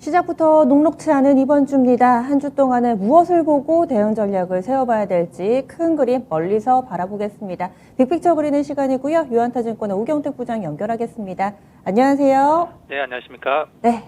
시작부터 녹록치 않은 이번 주입니다. 한 주 동안은 무엇을 보고 대응 전략을 세워봐야 될지 큰 그림 멀리서 바라보겠습니다. 빅픽처 그리는 시간이고요. 유한타증권의 우경택 부장 연결하겠습니다. 안녕하세요. 네, 안녕하십니까. 네.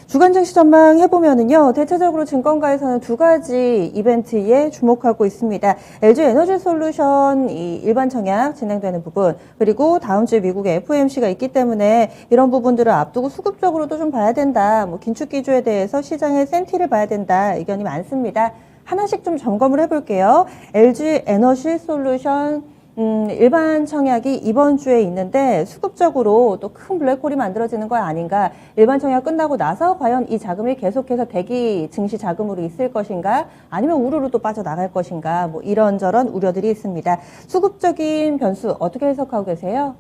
주간 증시 전망 해보면은요, 대체적으로 증권가에서는 두 가지 이벤트에 주목하고 있습니다. LG 에너지 솔루션 일반 청약 진행되는 부분, 그리고 다음 주에 미국의 FOMC가 있기 때문에 이런 부분들을 앞두고 수급적으로도 좀 봐야 된다. 긴축 기조에 대해서 시장의 센티를 봐야 된다. 의견이 많습니다. 하나씩 좀 점검을 해볼게요. LG 에너지 솔루션 일반 청약이 이번 주에 있는데 수급적으로 또 큰 블랙홀이 만들어지는 거 아닌가. 일반 청약 끝나고 나서 과연 이 자금이 계속해서 대기 증시 자금으로 있을 것인가 아니면 우르르 또 빠져나갈 것인가 이런저런 우려들이 있습니다. 수급적인 변수 어떻게 해석하고 계세요?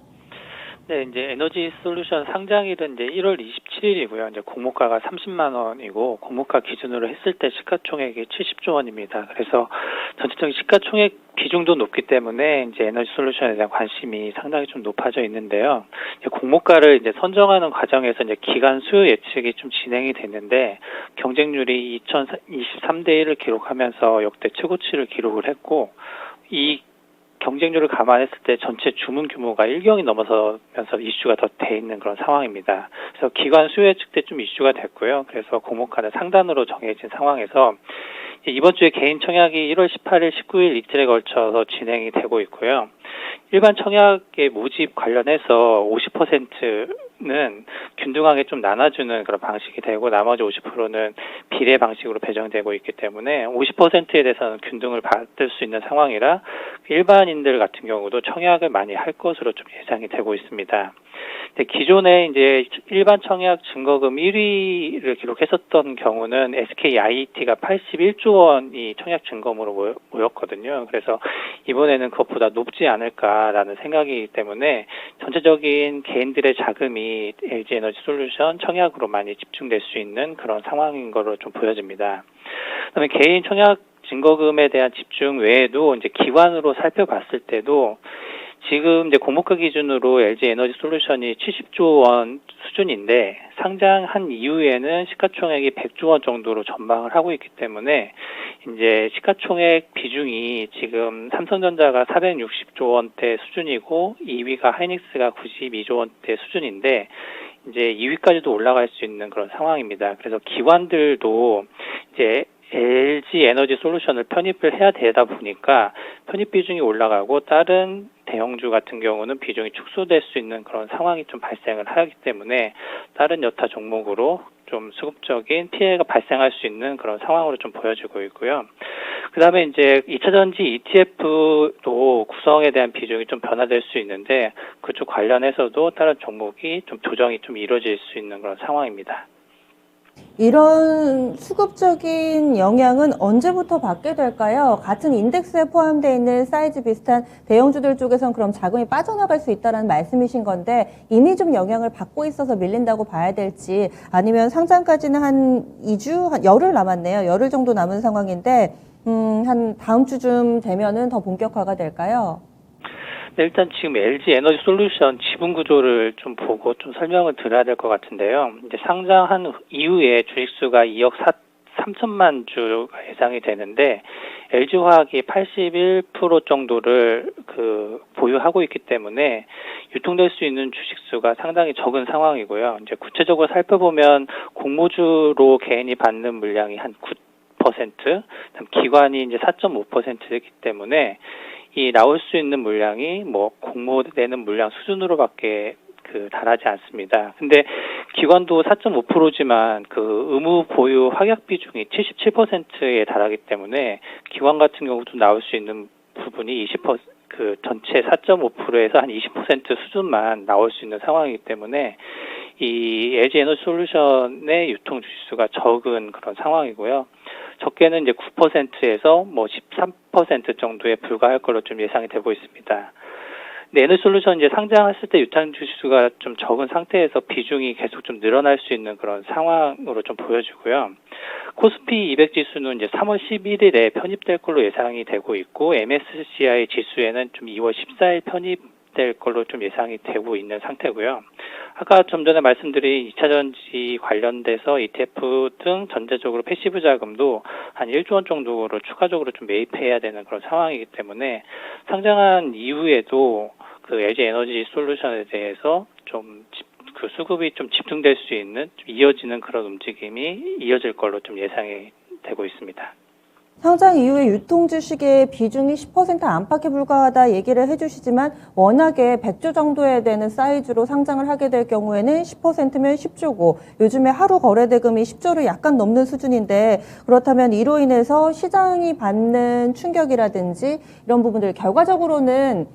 네, 이제 에너지 솔루션 상장일은 이제 1월 27일이고요. 이제 공모가가 30만 원이고 공모가 기준으로 했을 때 시가총액이 70조 원입니다. 그래서 전체적인 시가총액 비중도 높기 때문에 이제 에너지 솔루션에 대한 관심이 상당히 좀 높아져 있는데요. 이제 공모가를 이제 선정하는 과정에서 이제 기간 수요 예측이 좀 진행이 됐는데 경쟁률이 2023대 1을 기록하면서 역대 최고치를 기록을 했고 이 경쟁률을 감안했을 때 전체 주문 규모가 1경이 넘어서면서 이슈가 더 돼 있는 그런 상황입니다. 그래서 기관 수요 예측 때 좀 이슈가 됐고요. 그래서 공모가는 상단으로 정해진 상황에서 이번 주에 개인 청약이 1월 18일, 19일 이틀에 걸쳐서 진행이 되고 있고요. 일반 청약의 모집 관련해서 50%는 균등하게 좀 나눠주는 그런 방식이 되고 나머지 50%는 비례 방식으로 배정되고 있기 때문에 50%에 대해서는 균등을 받을 수 있는 상황이라 일반인들 같은 경우도 청약을 많이 할 것으로 좀 예상이 되고 있습니다. 기존에 이제 일반 청약 증거금 1위를 기록했었던 경우는 SKIET가 81조 원이 청약 증거금으로 모였거든요. 그래서 이번에는 그것보다 높지 않을까라는 생각이기 때문에 전체적인 개인들의 자금이 LG 에너지 솔루션 청약으로 많이 집중될 수 있는 그런 상황인 거로 좀 보여집니다. 그다음에 개인 청약 증거금에 대한 집중 외에도 이제 기관으로 살펴봤을 때도 지금 이제 공모가 기준으로 LG 에너지 솔루션이 70조 원 수준인데 상장한 이후에는 시가총액이 100조 원 정도로 전망을 하고 있기 때문에 이제 시가총액 비중이 지금 삼성전자가 460조 원대 수준이고 2위가 하이닉스가 92조 원대 수준인데 이제 2위까지도 올라갈 수 있는 그런 상황입니다. 그래서 기관들도 이제 LG 에너지 솔루션을 편입을 해야 되다 보니까 편입 비중이 올라가고 다른 대형주 같은 경우는 비중이 축소될 수 있는 그런 상황이 좀 발생을 하기 때문에 다른 여타 종목으로 좀 수급적인 피해가 발생할 수 있는 그런 상황으로 좀 보여지고 있고요. 그 다음에 이제 2차전지 ETF도 구성에 대한 비중이 좀 변화될 수 있는데 그쪽 관련해서도 다른 종목이 좀 조정이 좀 이루어질 수 있는 그런 상황입니다. 이런 수급적인 영향은 언제부터 받게 될까요? 같은 인덱스에 포함되어 있는 사이즈 비슷한 대형주들 쪽에선 그럼 자금이 빠져나갈 수 있다는 말씀이신 건데 이미 좀 영향을 받고 있어서 밀린다고 봐야 될지 아니면 상장까지는 한 2주, 한 열흘 남았네요. 열흘 정도 남은 상황인데 한 다음 주쯤 되면은 더 본격화가 될까요? 네, 일단 지금 LG 에너지 솔루션 지분 구조를 좀 보고 좀 설명을 드려야 될 것 같은데요. 이제 상장한 이후에 주식수가 2억 3천만 주가 예상이 되는데 LG화학이 81% 정도를 보유하고 있기 때문에 유통될 수 있는 주식수가 상당히 적은 상황이고요. 이제 구체적으로 살펴보면 공모주로 개인이 받는 물량이 한 9%, 기관이 이제 4.5%이기 때문에 이 나올 수 있는 물량이 공모되는 물량 수준으로밖에 달하지 않습니다. 근데 기관도 4.5%지만 의무 보유 확약 비중이 77%에 달하기 때문에 기관 같은 경우도 나올 수 있는 부분이 20% 전체 4.5%에서 한 20% 수준만 나올 수 있는 상황이기 때문에 이 LG 에너지 솔루션의 유통 주식수가 적은 그런 상황이고요. 적게는 이제 9%에서 13% 정도에 불과할 걸로 좀 예상이 되고 있습니다. 근데 에너지 솔루션 이제 상장했을 때 유통 주식수가 좀 적은 상태에서 비중이 계속 좀 늘어날 수 있는 그런 상황으로 좀 보여지고요. 코스피 200 지수는 이제 3월 11일에 편입될 걸로 예상이 되고 있고 MSCI 지수에는 좀 2월 14일 편입될 걸로 좀 예상이 되고 있는 상태고요. 아까 좀 전에 말씀드린 2차 전지 관련돼서 ETF 등 전체적으로 패시브 자금도 한 1조 원 정도를 추가적으로 좀 매입해야 되는 그런 상황이기 때문에 상장한 이후에도 그 LG 에너지 솔루션에 대해서 좀 그 수급이 좀 집중될 수 있는 좀 이어지는 그런 움직임이 이어질 걸로 좀 예상이 되고 있습니다. 상장 이후에 유통 주식의 비중이 10% 안팎에 불과하다 얘기를 해주시지만 워낙에 100조 정도에 되는 사이즈로 상장을 하게 될 경우에는 10%면 10조고 요즘에 하루 거래 대금이 10조를 약간 넘는 수준인데 그렇다면 이로 인해서 시장이 받는 충격이라든지 이런 부분들 결과적으로는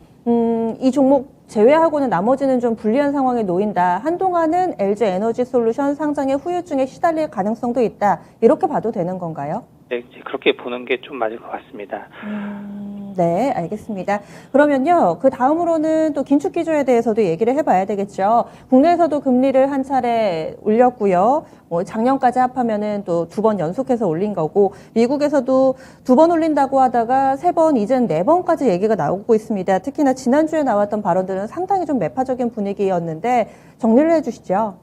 이 종목 제외하고는 나머지는 좀 불리한 상황에 놓인다. 한동안은 LG 에너지 솔루션 상장의 후유증에 시달릴 가능성도 있다. 이렇게 봐도 되는 건가요? 네, 이제 그렇게 보는 게 좀 맞을 것 같습니다. 네, 알겠습니다. 그러면요, 그 다음으로는 또 긴축 기조에 대해서도 얘기를 해봐야 되겠죠. 국내에서도 금리를 한 차례 올렸고요. 작년까지 합하면은 또 2번 연속해서 올린 거고, 미국에서도 2번 올린다고 하다가 3번, 이젠 4번까지 얘기가 나오고 있습니다. 특히나 지난주에 나왔던 발언들은 상당히 좀 매파적인 분위기였는데, 정리를 해주시죠.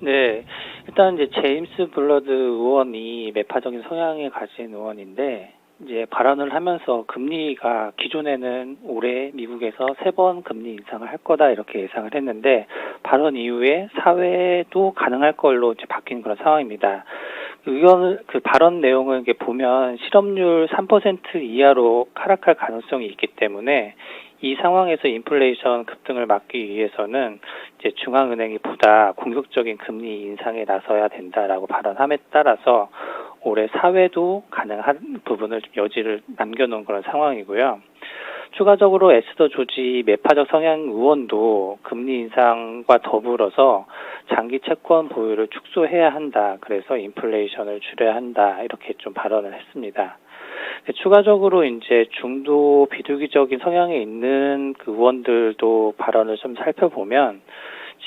네, 일단 이제 제임스 블러드 의원이 매파적인 성향을 가진 의원인데 이제 발언을 하면서 금리가 기존에는 올해 미국에서 3번 금리 인상을 할 거다 이렇게 예상을 했는데 발언 이후에 사회도 가능할 걸로 이제 바뀐 그런 상황입니다. 의원 그 발언 내용을 이렇게 보면 실업률 3% 이하로 하락할 가능성이 있기 때문에 이 상황에서 인플레이션 급등을 막기 위해서는 이제 중앙은행이 보다 공격적인 금리 인상에 나서야 된다라고 발언함에 따라서 올해 사회도 가능한 부분을 좀 여지를 남겨놓은 그런 상황이고요. 추가적으로 에스더 조지 매파적 성향 의원도 금리 인상과 더불어서 장기 채권 보유를 축소해야 한다. 그래서 인플레이션을 줄여야 한다. 이렇게 좀 발언을 했습니다. 추가적으로 이제 중도 비투기적인 성향에 있는 그 의원들도 발언을 좀 살펴보면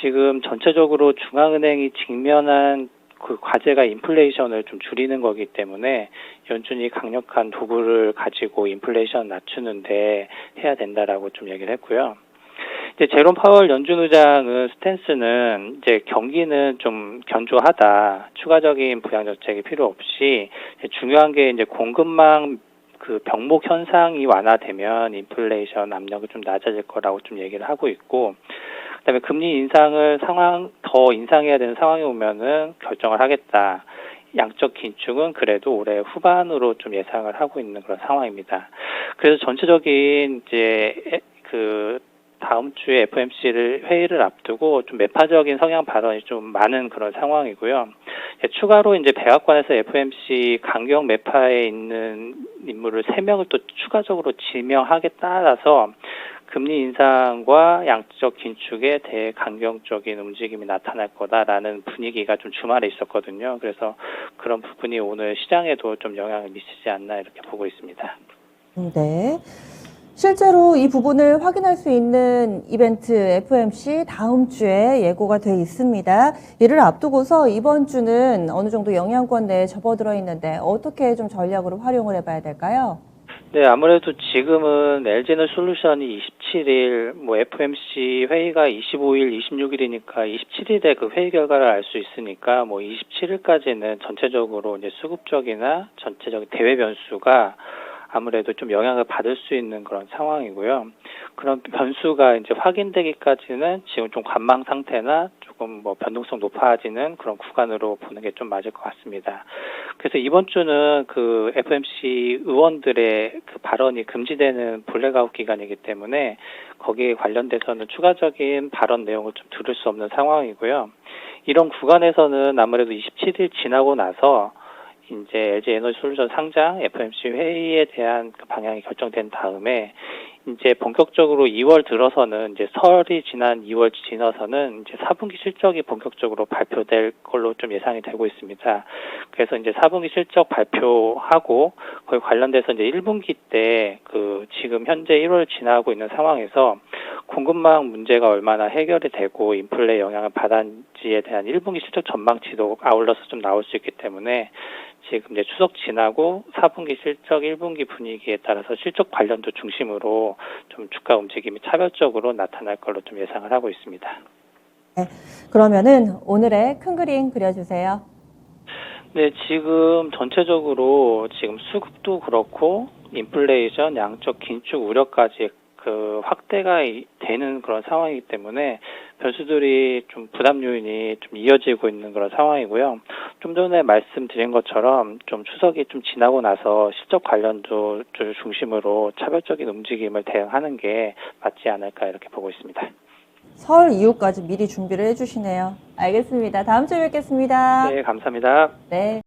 지금 전체적으로 중앙은행이 직면한 그 과제가 인플레이션을 좀 줄이는 거기 때문에 연준이 강력한 도구를 가지고 인플레이션 낮추는데 해야 된다라고 좀 얘기를 했고요. 이제 제롬 파월 연준 의장은 스탠스는 이제 경기는 좀 견조하다. 추가적인 부양 정책이 필요 없이 중요한 게 이제 공급망 그 병목 현상이 완화되면 인플레이션 압력이 좀 낮아질 거라고 좀 얘기를 하고 있고 그다음에 금리 인상을 더 인상해야 되는 상황이 오면은 결정을 하겠다. 양적 긴축은 그래도 올해 후반으로 좀 예상을 하고 있는 그런 상황입니다. 그래서 전체적인 이제 그 다음 주에 FOMC 회의를 앞두고 좀 매파적인 성향 발언이 좀 많은 그런 상황이고요. 추가로 이제 백악관에서 FOMC 강경 매파에 있는 인물을 3명을 또 추가적으로 지명하게 따라서 금리 인상과 양적 긴축에 대해 강경적인 움직임이 나타날 거다라는 분위기가 좀 주말에 있었거든요. 그래서 그런 부분이 오늘 시장에도 좀 영향을 미치지 않나 이렇게 보고 있습니다. 네. 실제로 이 부분을 확인할 수 있는 이벤트 FOMC 다음 주에 예고가 돼 있습니다. 이를 앞두고서 이번 주는 어느 정도 영향권 내에 접어들어 있는데 어떻게 좀 전략으로 활용을 해봐야 될까요? 네, 아무래도 지금은 LG에너지 솔루션이 27일, FOMC 회의가 25일, 26일이니까 27일에 그 회의 결과를 알 수 있으니까 27일까지는 전체적으로 이제 수급적이나 전체적인 대외 변수가 아무래도 좀 영향을 받을 수 있는 그런 상황이고요. 그런 변수가 이제 확인되기까지는 지금 좀 관망 상태나 조금 변동성 높아지는 그런 구간으로 보는 게 좀 맞을 것 같습니다. 그래서 이번 주는 그 FOMC 의원들의 그 발언이 금지되는 블랙아웃 기간이기 때문에 거기에 관련돼서는 추가적인 발언 내용을 좀 들을 수 없는 상황이고요. 이런 구간에서는 아무래도 27일 지나고 나서 이제 LG 에너지 솔루션 상장 FOMC 회의에 대한 그 방향이 결정된 다음에 이제 본격적으로 2월 들어서는 이제 설이 지난 2월 지나서는 이제 4분기 실적이 본격적으로 발표될 걸로 좀 예상이 되고 있습니다. 그래서 이제 4분기 실적 발표하고 거기 관련돼서 이제 1분기 때 그 지금 현재 1월 지나고 있는 상황에서 공급망 문제가 얼마나 해결이 되고 인플레 영향을 받았는지에 대한 1분기 실적 전망치도 아울러서 좀 나올 수 있기 때문에 지금 이제 추석 지나고 4분기 실적 1분기 분위기에 따라서 실적 관련주 중심으로 좀 주가 움직임이 차별적으로 나타날 걸로 좀 예상을 하고 있습니다. 그러면은 오늘의 큰 그림 그려주세요. 네, 지금 전체적으로 지금 수급도 그렇고 인플레이션, 양적 긴축 우려까지 그 확대가 되는 그런 상황이기 때문에 변수들이 좀 부담 요인이 좀 이어지고 있는 그런 상황이고요. 좀 전에 말씀드린 것처럼 좀 추석이 좀 지나고 나서 실적 관련주 중심으로 차별적인 움직임을 대응하는 게 맞지 않을까 이렇게 보고 있습니다. 설 이후까지 미리 준비를 해주시네요. 알겠습니다. 다음 주에 뵙겠습니다. 네, 감사합니다. 네.